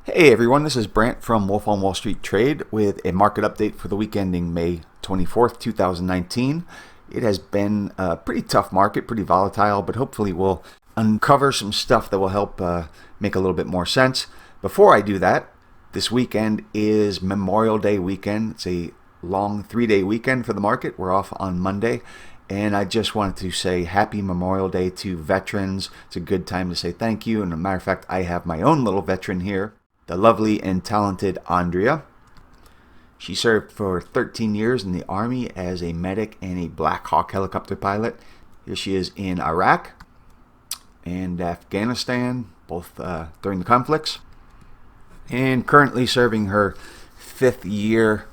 Hey everyone, this is Brant from Wolf on Wall Street Trade with a market update for the week ending May 24th, 2019. It has been a pretty tough market, pretty volatile, but hopefully we'll uncover some stuff that will help make a little bit more sense. Before I do that, this weekend is Memorial Day weekend. It's a long 3-day weekend for the market. We're off on Monday. And I just wanted to say happy Memorial Day to veterans. It's a good time to say thank you. And as a matter of fact, I have my own little veteran here, the lovely and talented Andrea. She served for 13 years in the Army as a medic and a Black Hawk helicopter pilot. Here she is in Iraq and Afghanistan, both during the conflicts, and currently serving her 5th year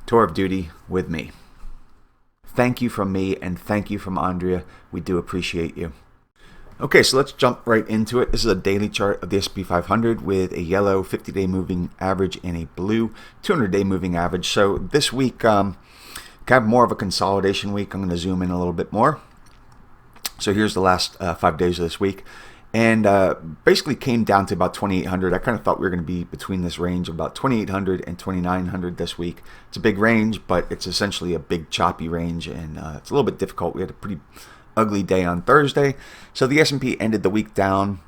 tour of duty with me. Thank you from me and thank you from Andrea. We do appreciate you. Okay, so let's jump right into it. This is a daily chart of the S&P 500 with a yellow 50-day moving average and a blue 200-day moving average. So this week, kind of more of a consolidation week. I'm going to zoom in a little bit more. So here's the last 5 days of this week. And basically came down to about 2,800. I kind of thought we were going to be between this range of about 2,800 and 2,900 this week. It's a big range, but it's essentially a big choppy range, and it's a little bit difficult. We had a pretty ugly day on Thursday. So the S&P ended the week down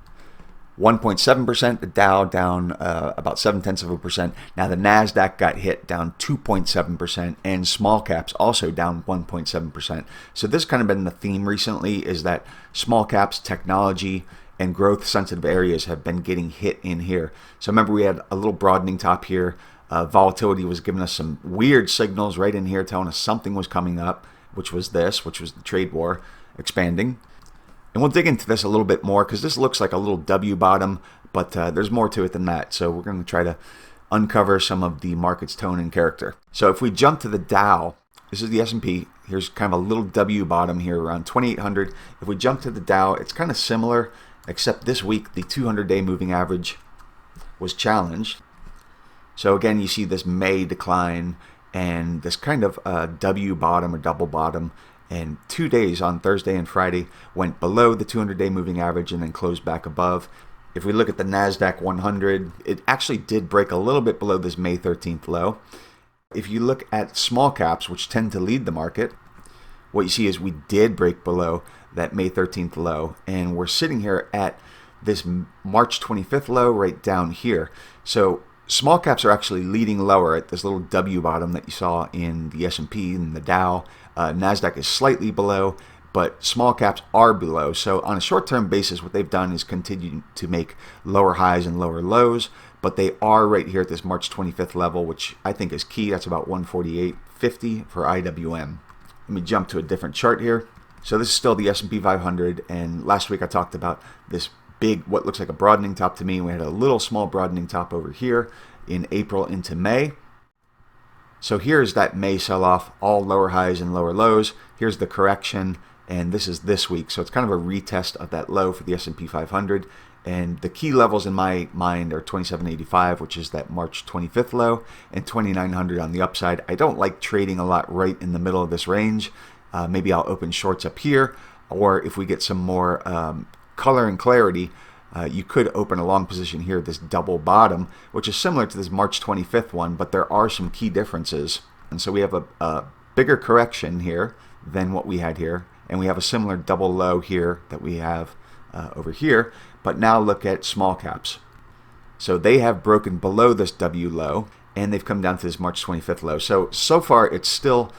1.7%, the Dow down about 0.7%. Now the NASDAQ got hit down 2.7%, and small caps also down 1.7%. So this has kind of been the theme recently, is that small caps, technology, and growth sensitive areas have been getting hit in here. So remember, we had a little broadening top here. Volatility was giving us some weird signals right in here telling us something was coming up, which was the trade war expanding. And we'll dig into this a little bit more because this looks like a little W bottom, but there's more to it than that. So we're going to try to uncover some of the market's tone and character. So if we jump to the Dow, this is the S&P. Here's kind of a little W bottom here around 2,800. If we jump to the Dow, it's kind of similar, except this week the 200-day moving average was challenged. So again, you see this May decline and this kind of W bottom or double bottom. And 2 days on Thursday and Friday went below the 200-day moving average and then closed back above. If we look at the NASDAQ 100, it actually did break a little bit below this May 13th low. If you look at small caps, which tend to lead the market, what you see is we did break below that May 13th low, and we're sitting here at this March 25th low right down here. So small caps are actually leading lower at this little W bottom that you saw in the S&P and the Dow. NASDAQ is slightly below, but small caps are below. So on a short-term basis, what they've done is continue to make lower highs and lower lows, but they are right here at this March 25th level, which I think is key. That's about 148.50 for IWM. Let me jump to a different chart here. So this is still the S&P 500, and last week I talked about this big, what looks like a broadening top to me. We had a little small broadening top over here in April into May. So here's that May sell-off, all lower highs and lower lows. Here's the correction, and this is this week. So it's kind of a retest of that low for the S&P 500. And the key levels in my mind are 2785, which is that March 25th low, and 2900 on the upside. I don't like trading a lot right in the middle of this range. Maybe I'll open shorts up here, or if we get some more color and clarity, you could open a long position here, this double bottom, which is similar to this March 25th one, but there are some key differences. And so we have a bigger correction here than what we had here, and we have a similar double low here that we have over here. But now look at small caps. So they have broken below this W low, and they've come down to this March 25th low. So far, it's still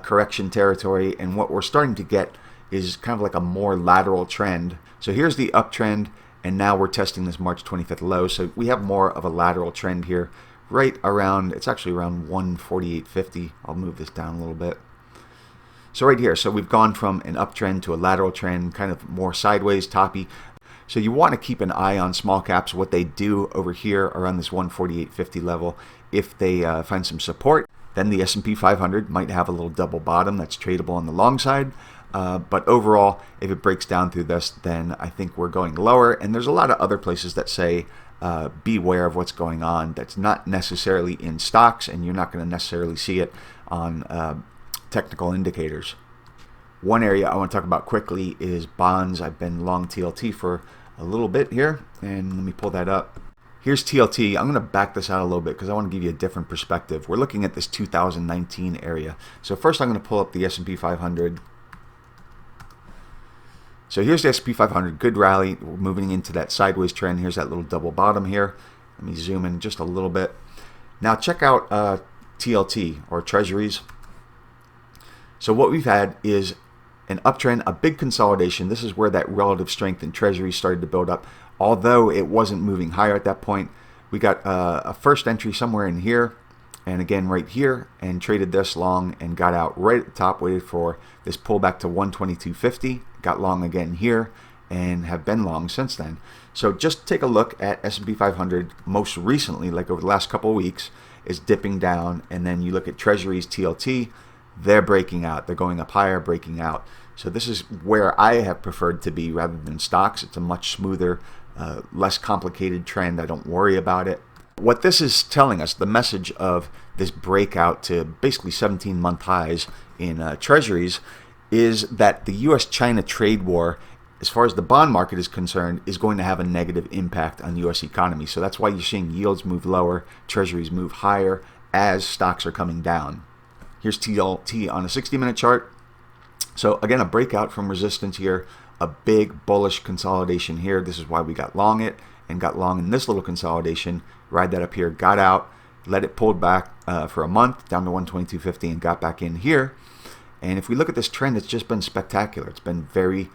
correction territory, and what we're starting to get is kind of like a more lateral trend. So here's the uptrend, and now we're testing this March 25th low. So we have more of a lateral trend here, right around, it's actually around 148.50. I'll move this down a little bit. So right here, so we've gone from an uptrend to a lateral trend, kind of more sideways, toppy. So you want to keep an eye on small caps, what they do over here around this 148.50 level. If they find some support, then the S&P 500 might have a little double bottom that's tradable on the long side. But overall, if it breaks down through this, then I think we're going lower. And there's a lot of other places that say beware of what's going on. That's not necessarily in stocks, and you're not going to necessarily see it on technical indicators. One area I want to talk about quickly is bonds. I've been long TLT for a little bit here, and let me pull that up. Here's TLT. I'm going to back this out a little bit because I want to give you a different perspective. We're looking at this 2019 area. So first I'm going to pull up the S&P 500. So here's the S&P 500, good rally. We're moving into that sideways trend. Here's that little double bottom here. Let me zoom in just a little bit. Now check out TLT, or Treasuries. So what we've had is an uptrend, a big consolidation. This is where that relative strength in Treasuries started to build up. Although it wasn't moving higher at that point, we got a first entry somewhere in here, and again right here, and traded this long and got out right at the top, waited for this pullback to 122.50, got long again here, and have been long since then. So just take a look at S&P 500 most recently, like over the last couple of weeks, is dipping down, and then you look at Treasuries, TLT, they're breaking out, they're going up higher, breaking out. So this is where I have preferred to be rather than stocks. It's a much smoother, less complicated trend. I don't worry about it. What this is telling us, the message of this breakout to basically 17-month highs in Treasuries, is that the U.S. China trade war, as far as the bond market is concerned, is going to have a negative impact on the U.S. economy. So that's why you're seeing yields move lower, Treasuries move higher as stocks are coming down. Here's TLT on a 60-minute chart. So again, a breakout from resistance here, a big bullish consolidation here. This is why we got long it and got long in this little consolidation. Ride that up here, got out, let it pull back for a month down to 122.50 and got back in here. And if we look at this trend, it's just been spectacular. It's been very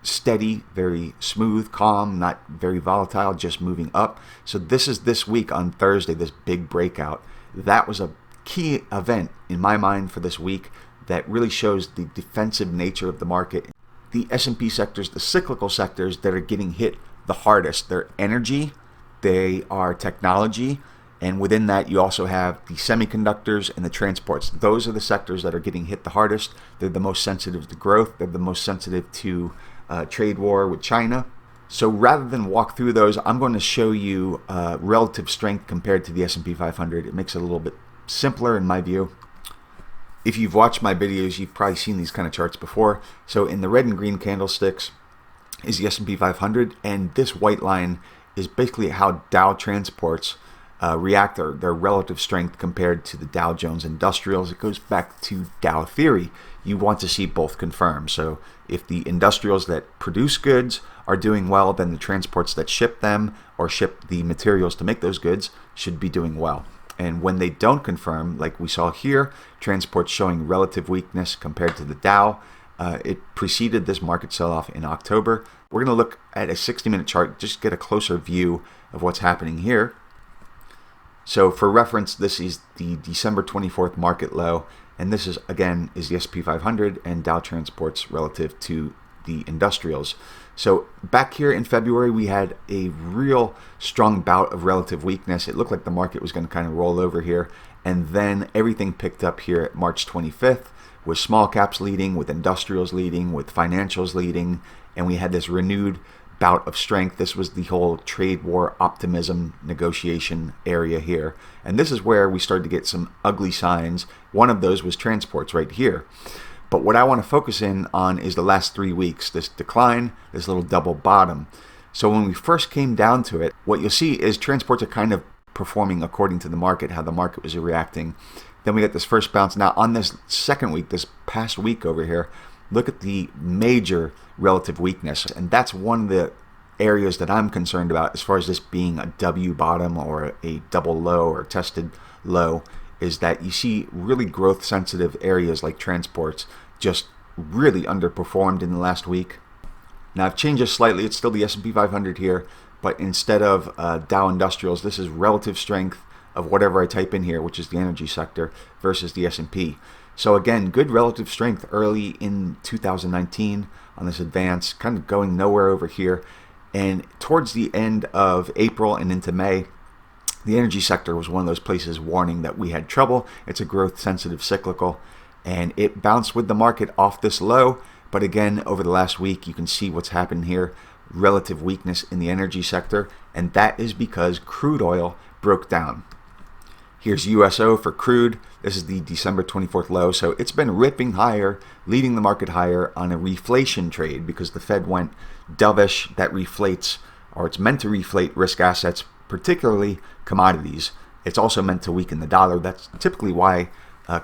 steady, very smooth, calm, not very volatile, just moving up. So this is this week on Thursday, this big breakout. That was a key event in my mind for this week that really shows the defensive nature of the market. The S&P sectors, the cyclical sectors that are getting hit the hardest, they're energy, they are technology, and within that you also have the semiconductors and the transports. Those are the sectors that are getting hit the hardest. They're the most sensitive to growth. They're the most sensitive to trade war with China. So rather than walk through those, I'm going to show you relative strength compared to the S&P 500. It makes it a little bit simpler in my view. If you've watched my videos, you've probably seen these kind of charts before. So in the red and green candlesticks is the S&P 500, and this white line is basically how Dow transports react, or their relative strength compared to the Dow Jones Industrials. It goes back to Dow theory. You want to see both confirmed. So if the industrials that produce goods are doing well, then the transports that ship them or ship the materials to make those goods should be doing well. And when they don't confirm, like we saw here, transports showing relative weakness compared to the Dow, it preceded this market sell-off in October. We're going to look at a 60-minute chart, just get a closer view of what's happening here. So for reference, this is the December 24th market low, and this is, again, is the S&P 500 and Dow transports relative to the industrials. So back here in February, we had a real strong bout of relative weakness. It looked like the market was going to kind of roll over here, and then everything picked up here at March 25th, with small caps leading, with industrials leading, with financials leading, and we had this renewed bout of strength. This was the whole trade war optimism negotiation area here, and this is where we started to get some ugly signs. One of those was transports right here. But what I want to focus in on is the last 3 weeks, this decline, this little double bottom. So when we first came down to it, what you'll see is transports are kind of performing according to the market, how the market was reacting. Then we got this first bounce. Now on this second week, this past week over here, look at the major relative weakness. And that's one of the areas that I'm concerned about as far as this being a W bottom or a double low or tested low, is that you see really growth sensitive areas like transports just really underperformed in the last week. Now I've changed this slightly. It's still the S&P 500 here, but instead of Dow Industrials, this is relative strength of whatever I type in here, which is the energy sector, versus the S&P. So again, good relative strength early in 2019 on this advance, kind of going nowhere over here. And towards the end of April and into May, the energy sector was one of those places warning that we had trouble. It's a growth sensitive cyclical, and it bounced with the market off this low. But again, over the last week, you can see what's happened here. Relative weakness in the energy sector, and that is because crude oil broke down. Here's USO for crude. This is the December 24th low. So it's been ripping higher, leading the market higher on a reflation trade because the Fed went dovish. That reflates, or it's meant to reflate risk assets particularly commodities. It's also meant to weaken the dollar. That's typically why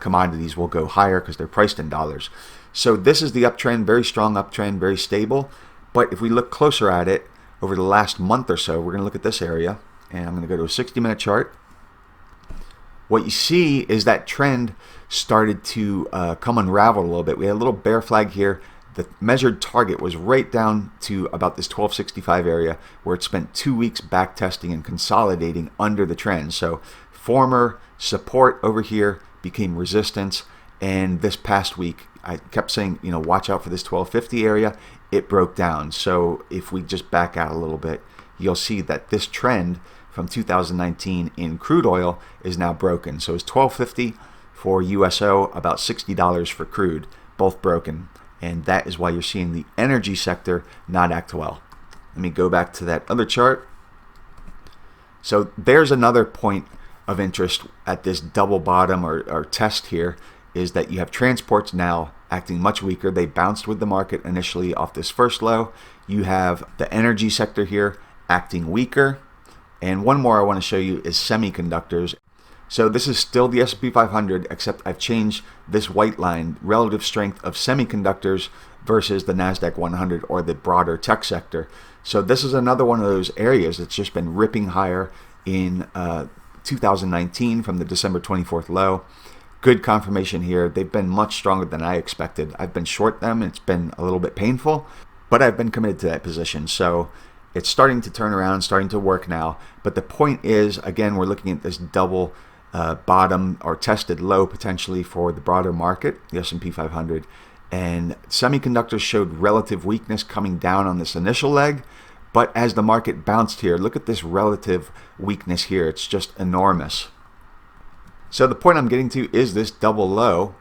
commodities will go higher, because they're priced in dollars. So this is the uptrend, very strong uptrend, very stable. But if we look closer at it over the last month or so, we're going to look at this area, and I'm going to go to a 60-minute chart. What you see is that trend started to come unraveled a little bit. We had a little bear flag here. The measured target was right down to about this 1265 area, where it spent 2 weeks back testing and consolidating under the trend. So former support over here became resistance, and this past week I kept saying, watch out for this 1250 area. It broke down. So if we just back out a little bit, you'll see that this trend from 2019 in crude oil is now broken. So it's 1250 for USO, about $60 for crude, both broken. And that is why you're seeing the energy sector not act well. Let me go back to that other chart. So there's another point of interest at this double bottom or test here, is that you have transports now acting much weaker. They bounced with the market initially off this first low. You have the energy sector here acting weaker. And one more I want to show you is semiconductors. So this is still the S&P 500, except I've changed this white line, relative strength of semiconductors versus the NASDAQ 100 or the broader tech sector. So this is another one of those areas that's just been ripping higher in 2019 from the December 24th low. Good confirmation here. They've been much stronger than I expected. I've been short them. It's been a little bit painful, but I've been committed to that position. So it's starting to turn around, starting to work now. But the point is, again, we're looking at this double bottom or tested low potentially for the broader market, the S&P 500. And semiconductors showed relative weakness coming down on this initial leg. But as the market bounced here, look at this relative weakness here. It's just enormous. So the point I'm getting to is this double low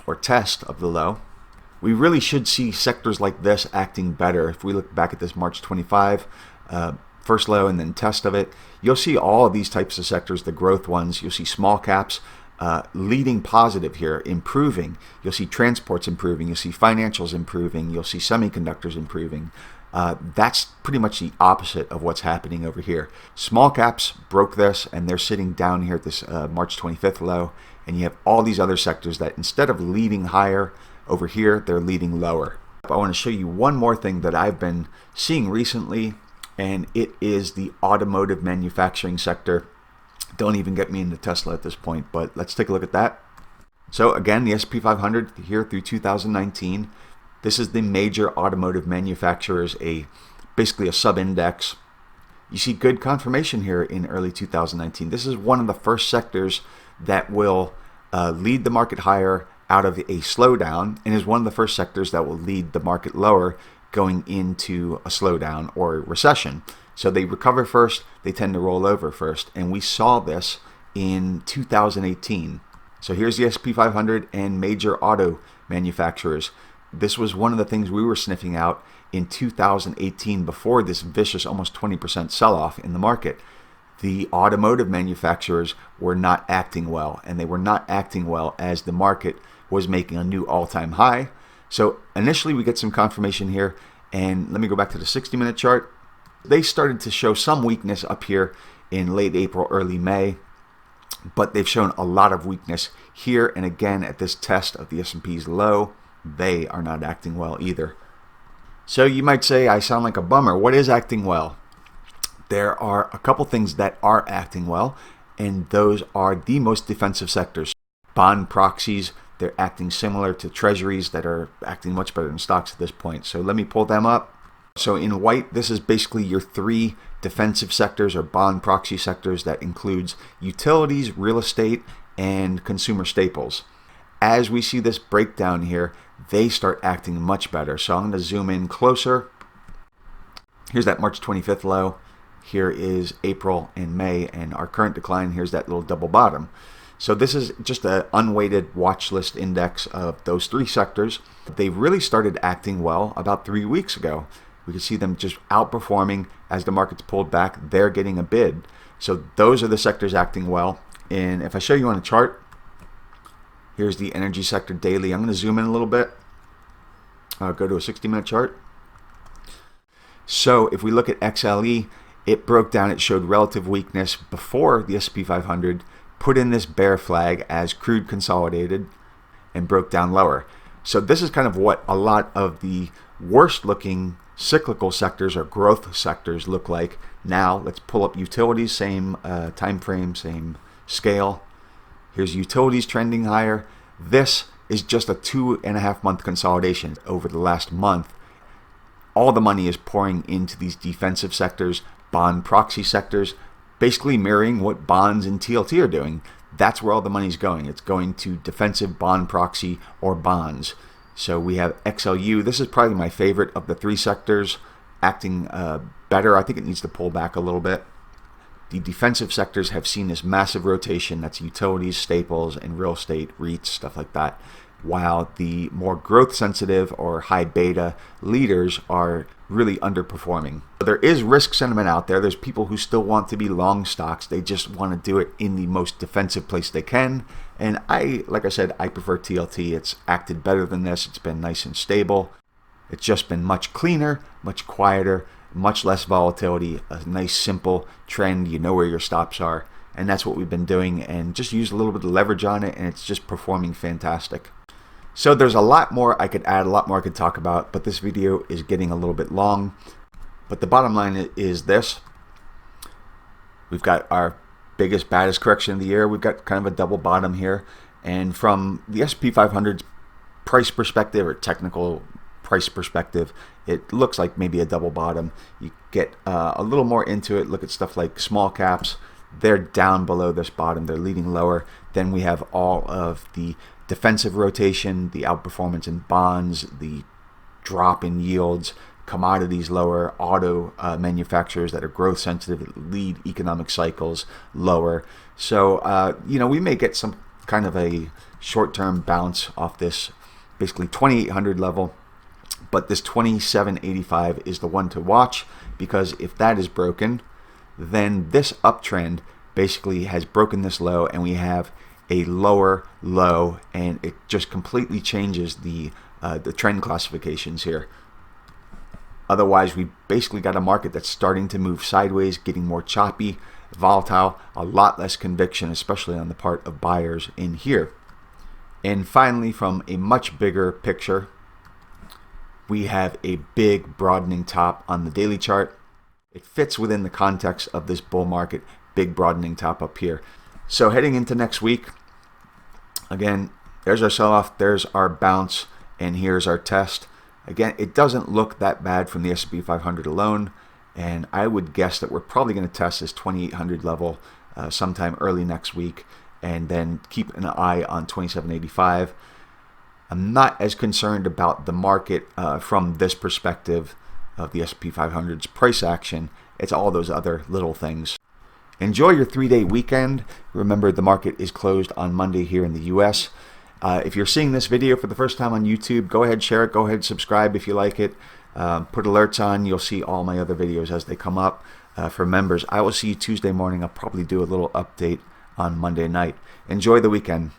or test of the low. We really should see sectors like this acting better. If we look back at this March 25 first low and then test of it, you'll see all of these types of sectors, the growth ones. You'll see small caps leading positive here, improving. You'll see transports improving. You'll see financials improving. You'll see semiconductors improving. That's pretty much the opposite of what's happening over here. Small caps broke this, and they're sitting down here at this March 25th low, and you have all these other sectors that instead of leading higher over here, they're leading lower. I want to show you one more thing that I've been seeing recently, and it is the automotive manufacturing sector. Don't even get me into Tesla at this point, but let's take a look at that. So again, the S&P 500 here through 2019. This is the major automotive manufacturers, basically a sub-index. You see good confirmation here in early 2019. This is one of the first sectors that will lead the market higher out of a slowdown, and is one of the first sectors that will lead the market lower going into a slowdown or a recession. So they recover first, they tend to roll over first, and we saw this in 2018. So here's the S&P 500 and major auto manufacturers. This was one of the things we were sniffing out in 2018 before this vicious almost 20% sell-off in the market. The automotive manufacturers were not acting well, and they were not acting well as the market was making a new all-time high. So initially we get some confirmation here, and let me go back to the 60-minute chart. They started to show some weakness up here in late April, early May, but they've shown a lot of weakness here, and again at this test of the S&P's low, they are not acting well either. So you might say, I sound like a bummer. What is acting well? There are a couple things that are acting well, and those are the most defensive sectors. Bond proxies, they're acting similar to Treasuries that are acting much better than stocks at this point. So let me pull them up. So in white, this is basically your three defensive sectors or bond proxy sectors that includes utilities, real estate, and consumer staples. As we see this breakdown here, they start acting much better. So I'm going to zoom in closer. Here's that March 25th low. Here is April and May, and our current decline, here's that little double bottom. So this is just an unweighted watch list index of those three sectors. They really started acting well about 3 weeks ago. We can see them just outperforming as the market's pulled back. They're getting a bid. So those are the sectors acting well. And if I show you on a chart, here's the energy sector daily. I'm going to zoom in a little bit. Go to a 60-minute chart. So if we look at XLE, it broke down, it showed relative weakness before the S&P 500, put in this bear flag as crude consolidated and broke down lower. So this is kind of what a lot of the worst looking cyclical sectors or growth sectors look like. Now let's pull up utilities, same time frame, same scale. Here's utilities trending higher. This is just a 2.5 month consolidation over the last month. All the money is pouring into these defensive sectors, bond proxy sectors, basically mirroring what bonds and TLT are doing. That's where all the money's going. It's going to defensive bond proxy or bonds. So we have XLU. This is probably my favorite of the three sectors, acting better. I think it needs to pull back a little bit. The defensive sectors have seen this massive rotation. That's utilities, staples, and real estate, REITs, stuff like that. While the more growth sensitive or high beta leaders are really underperforming. There is risk sentiment out there. There's people who still want to be long stocks. They just want to do it in the most defensive place they can. And like I said, I prefer TLT. It's acted better than this. It's been nice and stable. It's just been much cleaner, much quieter, much less volatility, a nice simple trend. You know where your stops are. And that's what we've been doing, and just use a little bit of leverage on it, and it's just performing fantastic. So there's a lot more I could add, a lot more I could talk about, but this video is getting a little bit long. But the bottom line is this. We've got our biggest, baddest correction of the year. We've got kind of a double bottom here. And from the S&P 500's price perspective or technical price perspective, it looks like maybe a double bottom. You get a little more into it. Look at stuff like small caps. They're down below this bottom. They're leading lower. Then we have all of the defensive rotation, the outperformance in bonds, the drop in yields, commodities lower, auto manufacturers that are growth sensitive lead economic cycles lower. So, we may get some kind of a short-term bounce off this basically 2,800 level, but this 2785 is the one to watch, because if that is broken, then this uptrend basically has broken this low, and we have a lower low, and it just completely changes the trend classifications here. Otherwise, we basically got a market that's starting to move sideways, getting more choppy, volatile, a lot less conviction, especially on the part of buyers in here. And finally, from a much bigger picture, we have a big broadening top on the daily chart. It fits within the context of this bull market, big broadening top up here. So heading into next week, again, there's our sell-off, there's our bounce, and here's our test. Again, it doesn't look that bad from the S&P 500 alone, and I would guess that we're probably going to test this 2,800 level sometime early next week, and then keep an eye on 2785. I'm not as concerned about the market from this perspective of the S&P 500's price action. It's all those other little things. Enjoy your 3-day weekend. Remember, the market is closed on Monday here in the U.S. If you're seeing this video for the first time on YouTube, go ahead, share it. Go ahead, subscribe if you like it. Put alerts on. You'll see all my other videos as they come up. For members, I will see you Tuesday morning. I'll probably do a little update on Monday night. Enjoy the weekend.